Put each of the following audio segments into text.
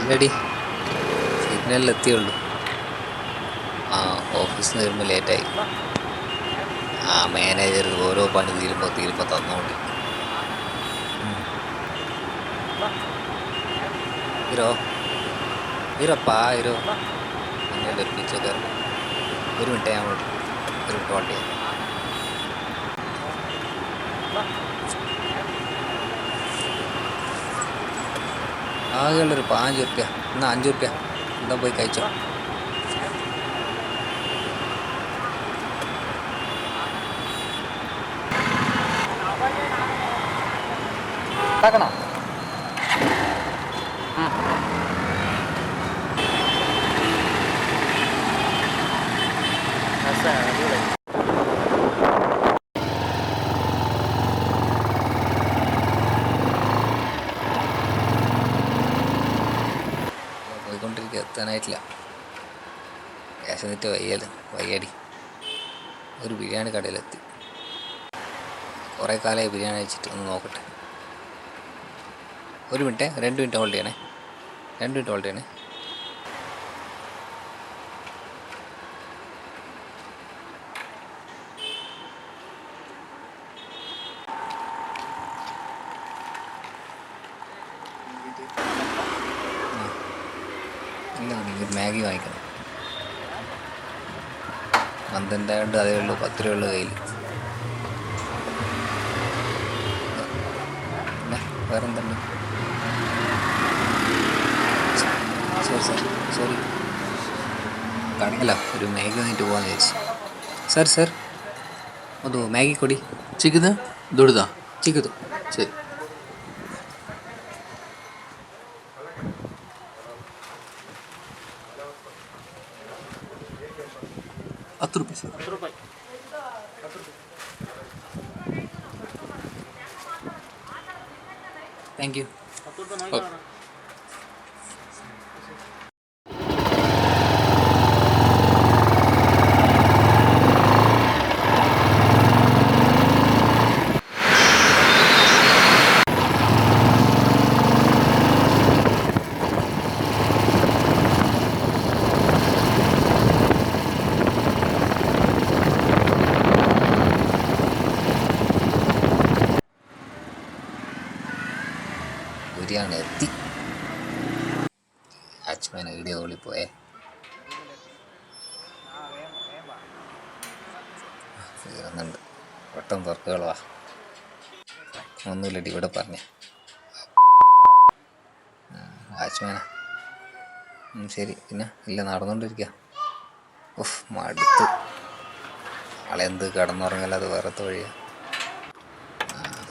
ഇല്ലടി, സിഗ്നലിലെത്തിയുള്ളൂ. ഓഫീസിൽ നിന്ന് വരുമ്പോൾ ലേറ്റായി. മാനേജർ ഓരോ പണി തീരുമ്പോൾ തന്നോണ്ട്. ഹീറോപ്പാ എന്നെ ലഭിച്ചത്. ഒരു മിനിറ്റ് ഞാൻ ഒരു മിനിറ്റ് വണ്ടി. ആകെയുള്ളൊരു 5 റുപ്യ, എന്നാൽ 5 റുപ്യ എന്താ പോയി കഴിച്ചോ. ഉണ്ടാക്കണോ? പോയിക്കൊണ്ടിരിക്കുക, എത്താനായിട്ടില്ല. ഗ്യാസ് എന്നിട്ട് വയ്യടി. ഒരു ബിരിയാണി കടയിലെത്തി. കുറേ കാലമായി ബിരിയാണി കഴിച്ചിട്ട്, ഒന്ന് നോക്കട്ടെ. ഒരു മിനിറ്റ്, 2 മിനിറ്റ് ഹോൾഡ് ചെയ്യണേ. 2 മിനിറ്റ് ഹോൾഡ് ചെയ്യണേ. ഇല്ല, ഒരു മാഗി വാങ്ങിക്കണം. 12 അതേ ഉള്ളൂ, 10 രൂപ ഉള്ളൂ കയ്യിൽ. പിന്നെ വേറെ എന്തുണ്ട്? സോറി കടയില്ല, ഒരു മാഗി വാങ്ങിയിട്ട് പോകാമെന്ന് വിചാരിച്ചു. ಸರ್ ಅದು ಮ್ಯಾಗಿ ಕೊಡಿ. ಚಿಕ್ಕದ ದೊಡ್ಡದಾ? ಚಿಕ್ಕದು. ಸರಿ. ₹10 ಸರ್. Thank you. ബിരിയാണി എത്തി. അച്ഛൻ വീഡിയോ കോളിൽ പോയേ. തീർന്നുണ്ട്. പെട്ടെന്ന് തുറക്കുകളവാ. ഒന്നുമില്ലടി, ഇവിടെ പറഞ്ഞേ വാച്ച്മാനാ. ശരി. പിന്നെ ഇല്ല, നടന്നുകൊണ്ടിരിക്കുക. മടുത്ത്. ആളെന്ത് കിടന്നുറങ്ങല്ലാതെ വേറത്തെ വഴിയാ.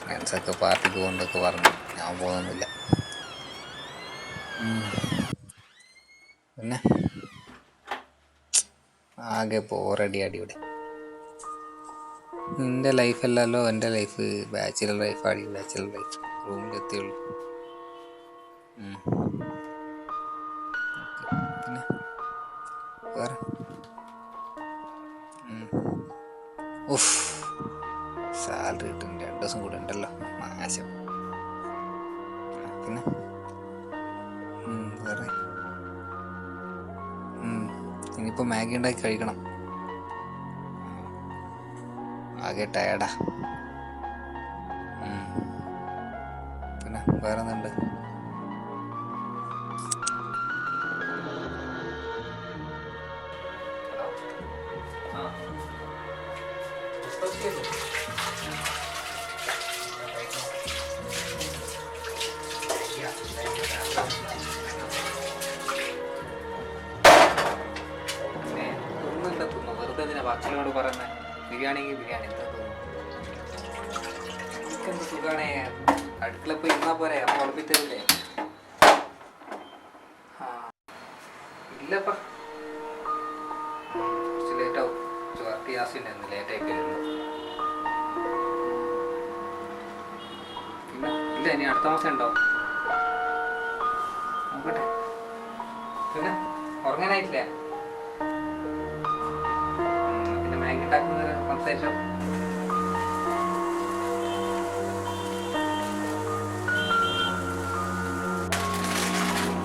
ഫ്രണ്ട്സൊക്കെ പാർട്ടിക്ക് പോകുന്നതൊക്കെ പറഞ്ഞു. ഞാൻ പോകുന്നൊന്നുമില്ല. പിന്നെ ആകെ ബോറടിയാടി ഇവിടെ. നിൻ്റെ ലൈഫല്ലല്ലോ എൻ്റെ ലൈഫ്. ബാച്ചിലർ ലൈഫ് ആടി, ബാച്ചിലർ ലൈഫ്. റൂമിലെത്തിയുള്ളൂ. പിന്നെ വേറെ സാലറി കിട്ടും. 2 ദിവസം കൂടെ ഉണ്ടല്ലോ, നാശം. പിന്നെ വേറെ ഇനിയിപ്പോൾ മാഗി ഉണ്ടാക്കി കഴിക്കണം. ആകെ ടയർഡാ. പിന്നെ വേറെ എന്തുണ്ട്? വെറുതെ എന്തിനാ ഭക്ഷണോട് പറയുന്നത്? ബിരിയാണിക്ക് ബിരിയാണി എന്താ തോന്നുന്നു? എനിക്കെന്ത് സുഖാണേ. അടുക്കള പോയി ഇരുന്നാ പോരെ, അപ്പോൾ ഉറപ്പിത്തരില്ലേ? ഇല്ലപ്പ, കുറച്ച് ലേറ്റാവും. വർക്ക് യാസിണ്ടായിരുന്നു, ലേറ്റായി കഴിയുമ്പോൾ. പിന്നെ ഇല്ല, ഇനി അടുത്ത മാസം ഉണ്ടാവും. നോക്കട്ടെ. പിന്നെ ഉറങ്ങാനായിട്ടില്ല. പിന്നെ മാഗി ഉണ്ടാക്കുന്നത് സംസാരിച്ചോ.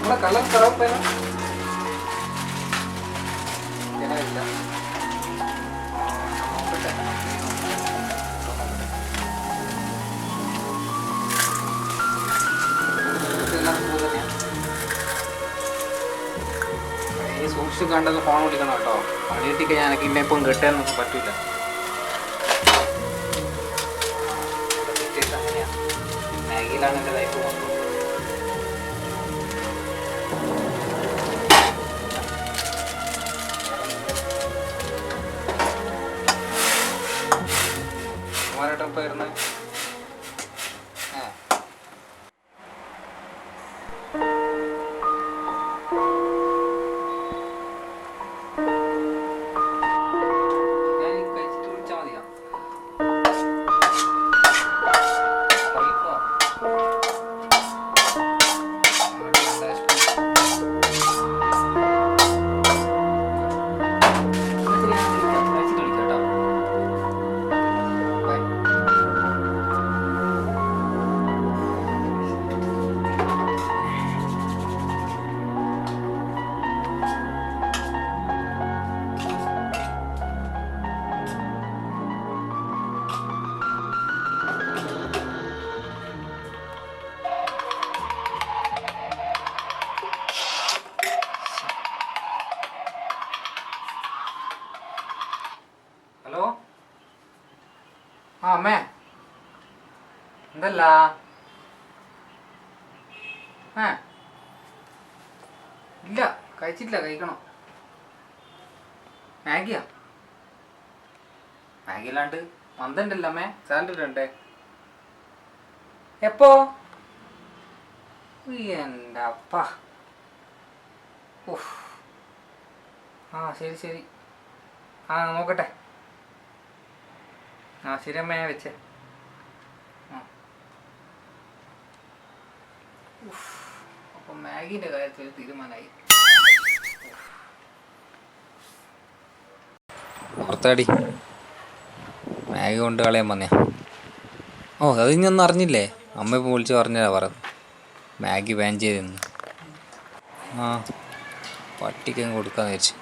നമ്മുടെ കളർ കറപ്പേന ജനമില്ല. നോക്കട്ടെ. ഇതെല്ലാം സ്കൂൾ തന്നെയാണ്. ഈ സൂക്ഷിച്ച് കണ്ടെന്ന് ഫോൺ വിളിക്കണം കേട്ടോ. പണി കിട്ടിക്കഴിഞ്ഞാൽ എനിക്ക് ഇന്നെ ഇപ്പം കിട്ടാനൊന്നും പറ്റില്ല. സിറ്റുവേഷൻ അങ്ങനെയാണ്. മാഗിയിലാണ് എൻ്റെ ലൈഫ് പോകുന്നത്. കുമാരേട്ടൻ ഇപ്പോൾ വരുന്നത് ഹലോ ആ അമ്മേ എന്തല്ല ഇല്ല കഴിച്ചിട്ടില്ല കഴിക്കണം മാഗിയാ മാഗി അല്ലാണ്ട് മന്തുണ്ടല്ലോ അമ്മേ സാലഡ് ഇടണ്ടേ എപ്പോ എൻ്റെ അപ്പ ഓഹ് ആ ശരി ശരി ആ നോക്കട്ടെ ആ ശരി അമ്മ ഞാൻ വെച്ചേ ആ അപ്പം മാഗീൻ്റെ കാര്യത്തിൽ തീരുമാനമായി പുറത്താടി മാഗി കൊണ്ട് കളയാൻ വന്നേ ഓ അത് ഇനിയൊന്നും അറിഞ്ഞില്ലേ അമ്മ ഇപ്പോൾ വിളിച്ച് പറഞ്ഞാ പറഞ്ഞു മാഗി ബാൻ ചെയ്തെന്ന് ആ പട്ടിക്കങ്ങ് കൊടുക്കാന്ന് വിചാരിച്ചു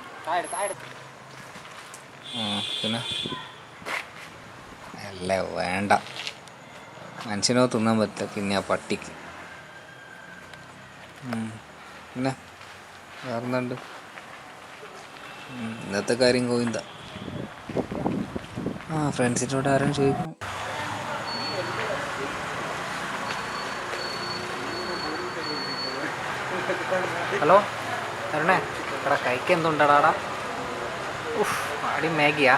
ആ പിന്നെ അല്ല വേണ്ട മനുഷ്യനോ തിന്നാൻ പറ്റില്ല പിന്നെ ആ പട്ടിക്ക് പിന്നെ വേറെന്തുണ്ട് ഇന്നത്തെ കാര്യം ഗോവിന്ദ ആ ഫ്രണ്ട്സിനോട് ആരും ചോദിക്കും ഹലോ അരുണേ എടാ കൈക്ക് എന്തുണ്ടടാടാ ഉഫ് അടി മാഗിയാ